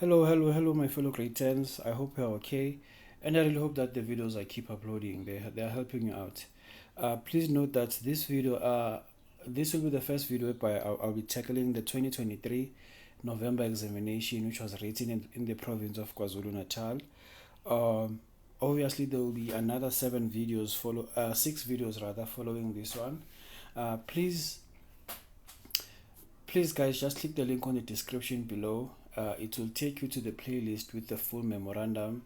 Hello, my fellow grade 10s. I hope you're okay, and I really hope that the videos I keep uploading they are helping you out. Please note that this will be the first video where I'll be tackling the 2023 November examination, which was written in the province of KwaZulu Natal. Obviously, there will be another six videos rather following this one. Please guys, just click the link on the description below. It will take you to the playlist with the full memorandum,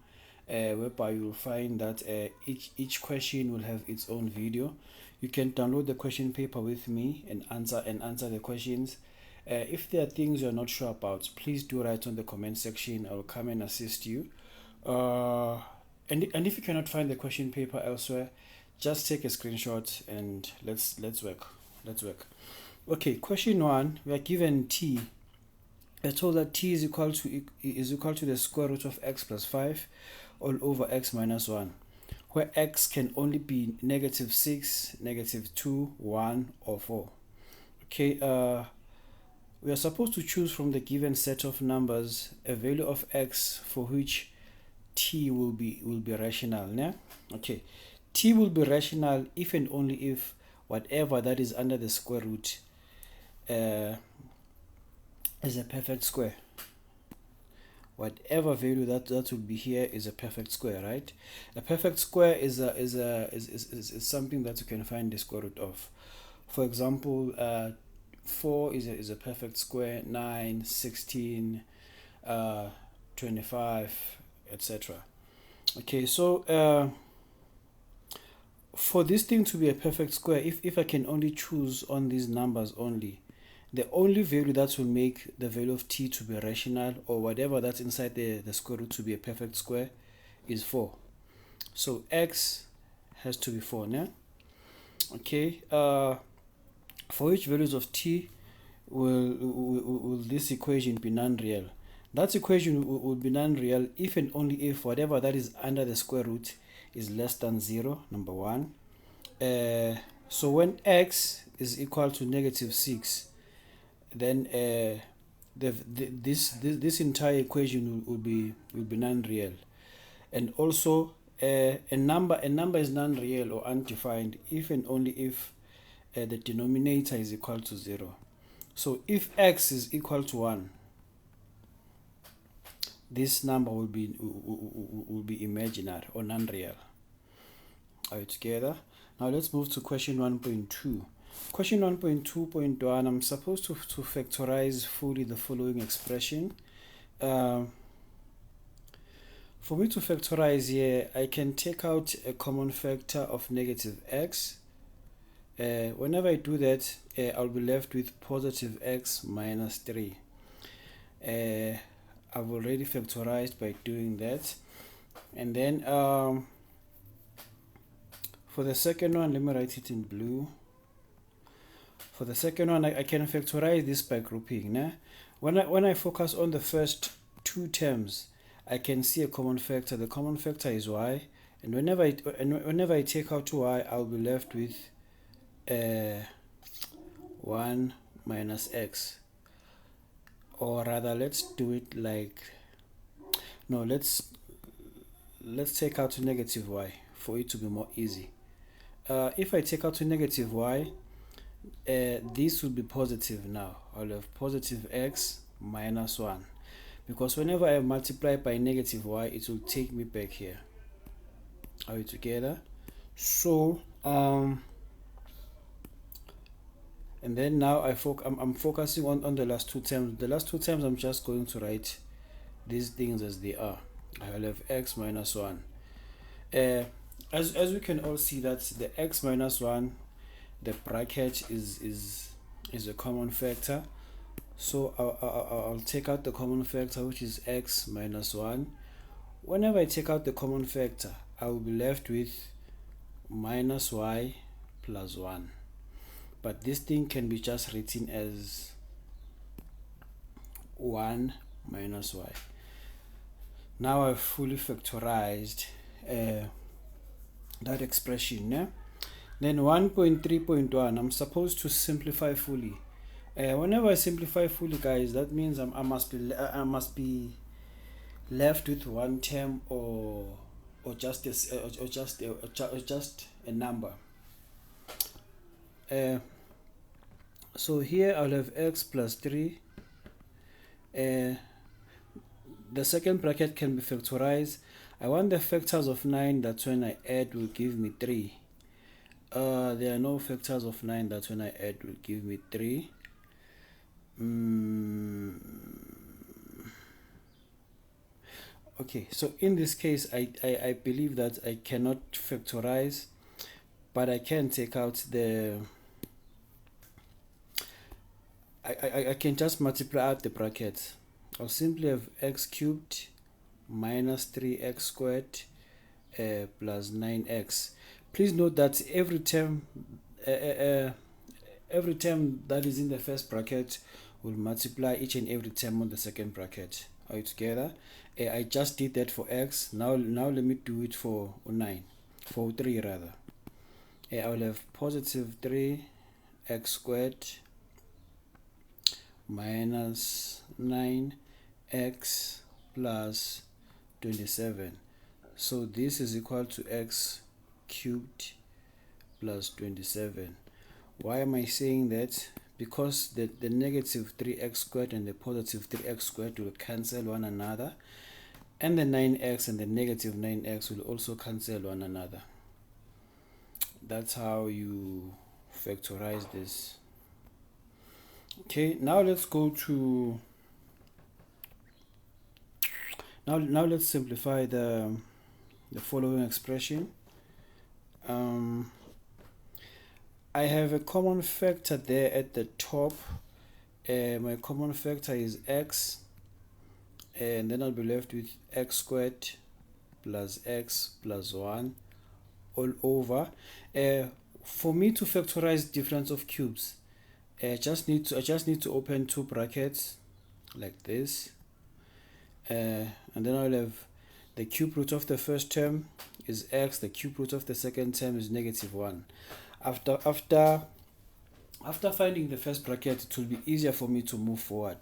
whereby you will find that each question will have its own video. You can download the question paper with me and answer the questions. If there are things you're not sure about, please do write on the comment section. I will come and assist you. And if you cannot find the question paper elsewhere, just take a screenshot and let's work. Okay, question 1. We are given t. We're told that t is equal to the square root of x plus 5 all over x minus 1, where x can only be -6, -2, 1, or 4. Okay, we are supposed to choose from the given set of numbers a value of x for which t will be rational. Yeah? Okay, t will be rational if and only if whatever that is under the square root is a perfect square. Whatever value that will be here is a perfect square, right? A perfect square is something that you can find the square root of. For example, 4 is a perfect square, 9, 16, 25, etc. Okay, so for this thing to be a perfect square, if I can only choose on these numbers only, the only value that will make the value of t to be rational, or whatever that's inside the square root to be a perfect square, is 4. So x has to be 4 now. Okay, for which values of t will this equation be non-real? That equation will be non-real if and only if whatever that is under the square root is less than 0, number 1. So when x is equal to -6, then this entire equation will be non-real. And also a number is non-real or undefined if and only if the denominator is equal to 0. So if x is equal to 1, this number will be imaginary or non-real. Are we together? Now let's move to question 1.2. Question 1.2.1, I'm supposed to factorize fully the following expression. For me to factorize here, I can take out a common factor of -x. Whenever I do that, I'll be left with +x minus 3. I've already factorized by doing that. And then for the second one, let me write it in blue. For the second one, I can factorize this by grouping. Nah? When I focus on the first two terms, I can see a common factor. The common factor is y, and whenever I take out y, I'll be left with 1 minus x. Or rather, let's do it like, no, let's take out to -y for it to be more easy. If I take out to -y, this will be positive now. I'll have +x minus 1, because whenever I multiply by -y, it will take me back here. Are we together? So and then now I'm focusing on the last two terms. The last two terms, I'm just going to write these things as they are. I'll have x minus 1. As we can all see, that the x minus 1, the bracket is a common factor. So I'll take out the common factor, which is x minus 1. Whenever I take out the common factor, I will be left with minus y plus 1. But this thing can be just written as 1 minus y. Now I've fully factorized that expression. Yeah? Then 1.3.1, I'm supposed to simplify fully. Whenever I simplify fully, guys, that means I must be left with one term or just just a number. So here I'll have x plus 3. The second bracket can be factorized. I want the factors of 9 that when I add will give me 3. There are no factors of 9 that when I add will give me 3. Okay, so in this case, I believe that I cannot factorize, but I can take out the... I can just multiply out the brackets. I'll simply have x cubed minus 3x squared plus 9x. Please note that every term that is in the first bracket will multiply each and every term on the second bracket. Are you together? I just did that for x. Now let me do it for 9, for 3 rather. I will have positive 3x squared minus 9x plus 27. So this is equal to x cubed plus 27. Why am I saying that? Because the negative 3x squared and the positive 3x squared will cancel one another, and the 9x and the negative 9x will also cancel one another. That's how you factorize this. Okay, now let's go to... Now let's simplify the following expression. I have a common factor there at the top. My common factor is x, and then I'll be left with x squared plus x plus 1 all over. For me to factorize difference of cubes, I just need to open two brackets like this, and then I'll have the cube root of the first term is x, the cube root of the second term is negative 1. After finding the first bracket, it will be easier for me to move forward,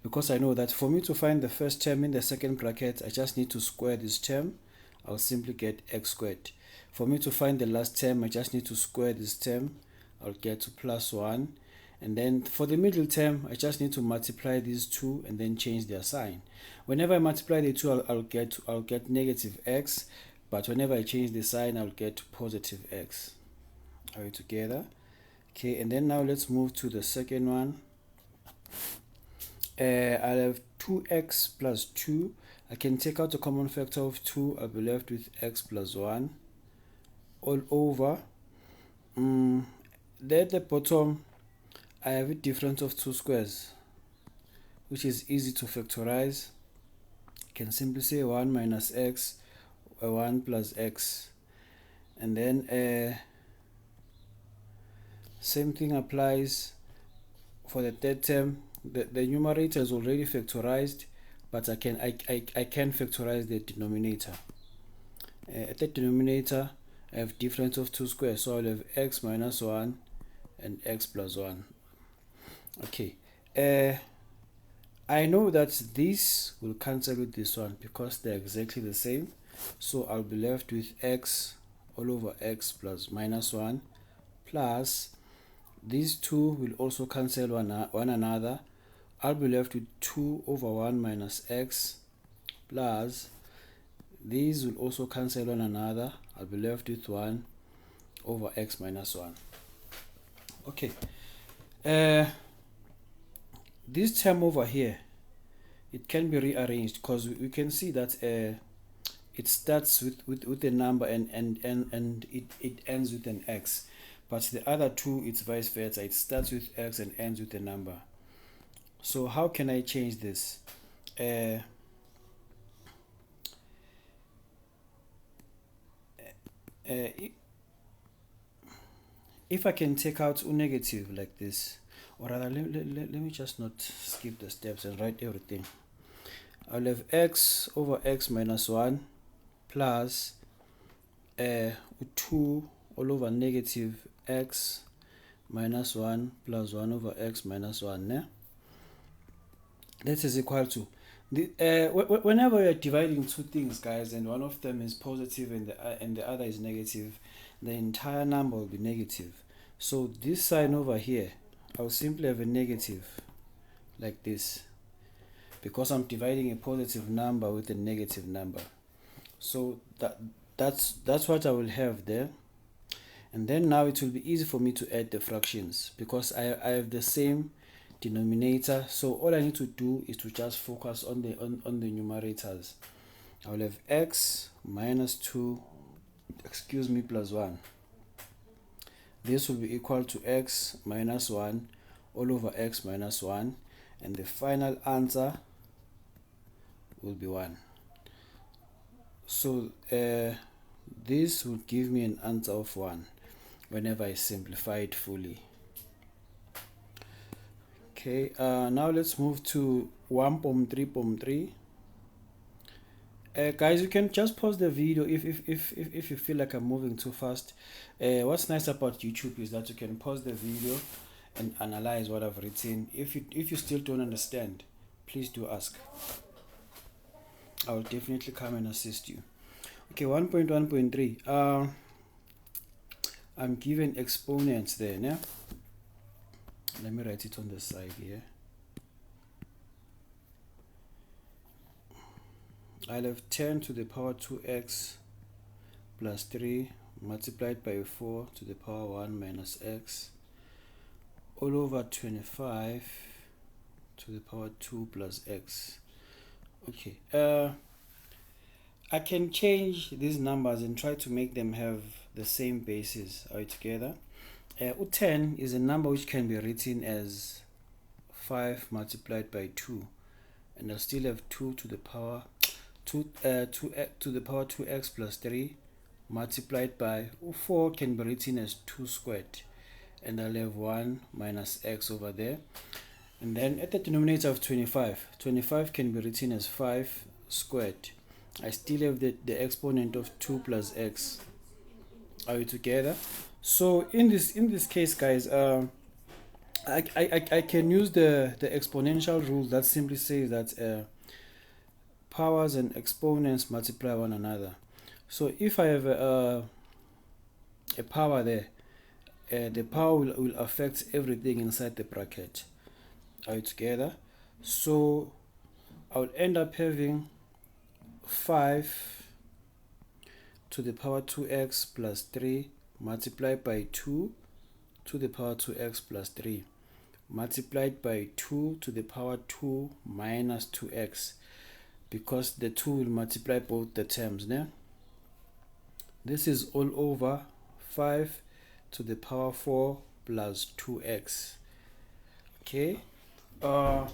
because I know that for me to find the first term in the second bracket, I just need to square this term. I'll simply get x squared. For me to find the last term, I just need to square this term. I'll get to plus 1. And then for the middle term, I just need to multiply these two and then change their sign. Whenever I multiply the two, I'll get negative x, but whenever I change the sign, I'll get positive x. Are we together? Okay, and then now let's move to the second one. I'll have 2x plus 2. I can take out the common factor of 2. I'll be left with x plus 1 all over. There at the bottom, I have a difference of 2 squares, which is easy to factorize. I can simply say 1 minus x, 1 plus x. And then same thing applies for the third term. The numerator is already factorized, but I can factorize the denominator. At the denominator, I have difference of 2 squares, so I'll have x minus 1 and x plus 1. Okay, I know that this will cancel with this one because they're exactly the same, so I'll be left with x all over x plus minus 1 plus these two will also cancel one another. I'll be left with 2 over 1 minus x plus these will also cancel one another. I'll be left with 1 over x minus 1. Okay, this term over here, it can be rearranged because we can see that it starts with a number and it ends with an x, but the other two, it's vice versa. It starts with x and ends with a number. So how can I change this? If I can take out negative like this, or rather let me just not skip the steps and write everything. I'll have x over x minus 1 plus 2 all over negative x minus 1 plus 1 over x minus 1. That is equal to, Whenever you're dividing two things, guys, and one of them is positive and the other is negative, the entire number will be negative. So this sign over here, I'll simply have a negative like this, because I'm dividing a positive number with a negative number. So that's what I will have there. And then now it will be easy for me to add the fractions because I have the same denominator. So all I need to do is to just focus on the numerators. I will have x minus 2, plus 1. This will be equal to x minus 1 all over x minus 1, and the final answer will be 1. So this will give me an answer of 1 whenever I simplify it fully. Okay, now let's move to 1.3.3. Guys, you can just pause the video if you feel like I'm moving too fast. What's nice about YouTube is that you can pause the video and analyze what I've written. If you still don't understand, please do ask. I will definitely come and assist you. Okay, 1.1.3. I'm given exponents there. Yeah? Let me write it on the side here. I'll have 10 to the power 2x plus 3 multiplied by 4 to the power 1 minus x all over 25 to the power 2 plus x. Okay, I can change these numbers and try to make them have the same basis altogether. 10 is a number which can be written as 5 multiplied by 2, and I'll still have 2 to the power 2 to the power 2x plus 3 multiplied by 4 can be written as 2 squared, and I'll have 1 minus x over there. And then at the denominator of 25 can be written as 5 squared. I still have the exponent of 2 plus x. Are we together? So in this case, guys, I can use the exponential rule that simply says that powers and exponents multiply one another. So if I have a power there, the power will affect everything inside the bracket. Are we together? So I would end up having 5 to the power 2x plus 3 multiplied by 2 to the power 2x plus 3 multiplied by 2 to the power 2 minus 2x, because the 2 will multiply both the terms. Now this is all over 5 to the power 4 plus 2x. Okay, I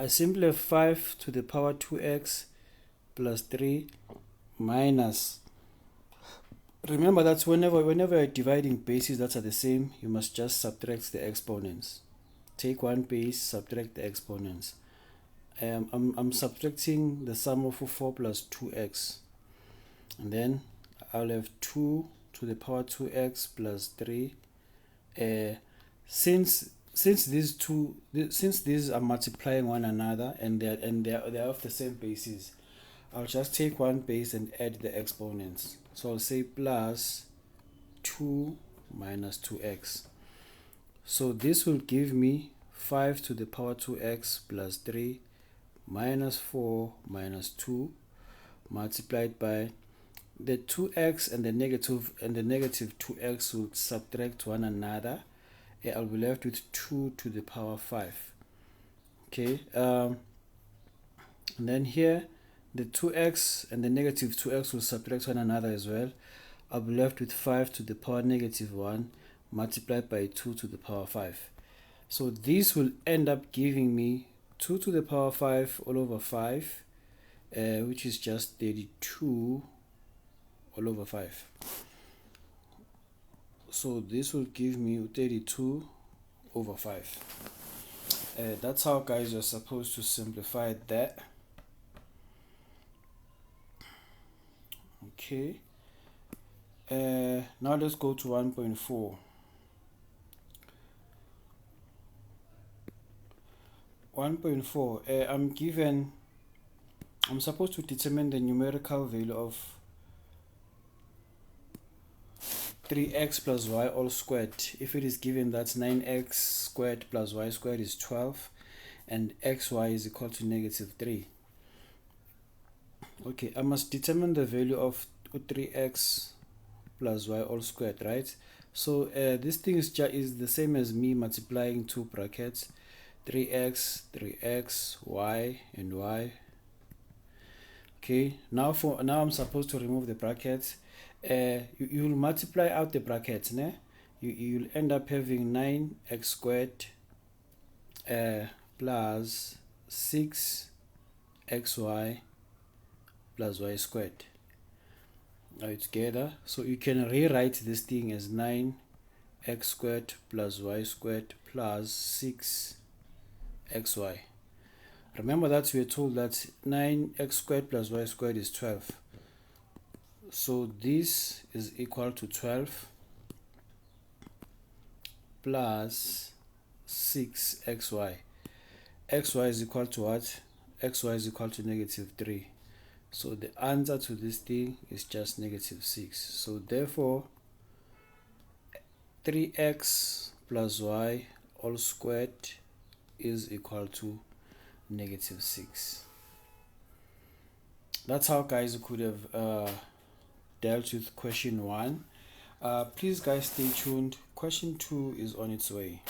simply have 5 to the power 2x plus 3 minus, remember that whenever you're dividing bases that are the same, you must just subtract the exponents. Take one base, subtract the exponents. I'm subtracting the sum of 4 plus 2x, and then I'll have 2 to the power 2x plus 3. Since these are multiplying one another and they're of the same basis, I'll just take one base and add the exponents. So I'll say plus 2 minus 2x. So this will give me 5 to the power 2x plus 3 minus 4 minus 2 multiplied by the 2x and the negative 2x will subtract one another. I'll be left with 2 to the power 5. Okay, and then here the 2x and the negative 2x will subtract one another as well. I'll be left with 5 to the power negative 1 multiplied by 2 to the power 5. So this will end up giving me 2 to the power 5 all over 5, which is just 32 all over 5. So this will give me 32 over 5. That's how, guys, you're supposed to simplify that. Okay, now let's go to 1.4. 1.4. I'm supposed to determine the numerical value of 3x plus y all squared. If it is given that 9x squared plus y squared is 12 and xy is equal to negative 3. Okay, I must determine the value of 3x plus y all squared, right? So this thing is the same as me multiplying two brackets, 3x, y, and y. Okay, now I'm supposed to remove the brackets. You will multiply out the brackets, ne? You'll end up having 9x squared plus 6xy plus y squared. Now it's together, so you can rewrite this thing as 9x squared plus y squared plus 6xy. Remember that we are told that 9x squared plus y squared is 12. So this is equal to 12 plus 6xy. Xy is equal to what? Xy is equal to negative 3. So the answer to this thing is just negative 6. So therefore, 3x plus y all squared is equal to negative 6. That's how, guys, you could have dealt with question 1. Please, guys, stay tuned. Question 2 is on its way.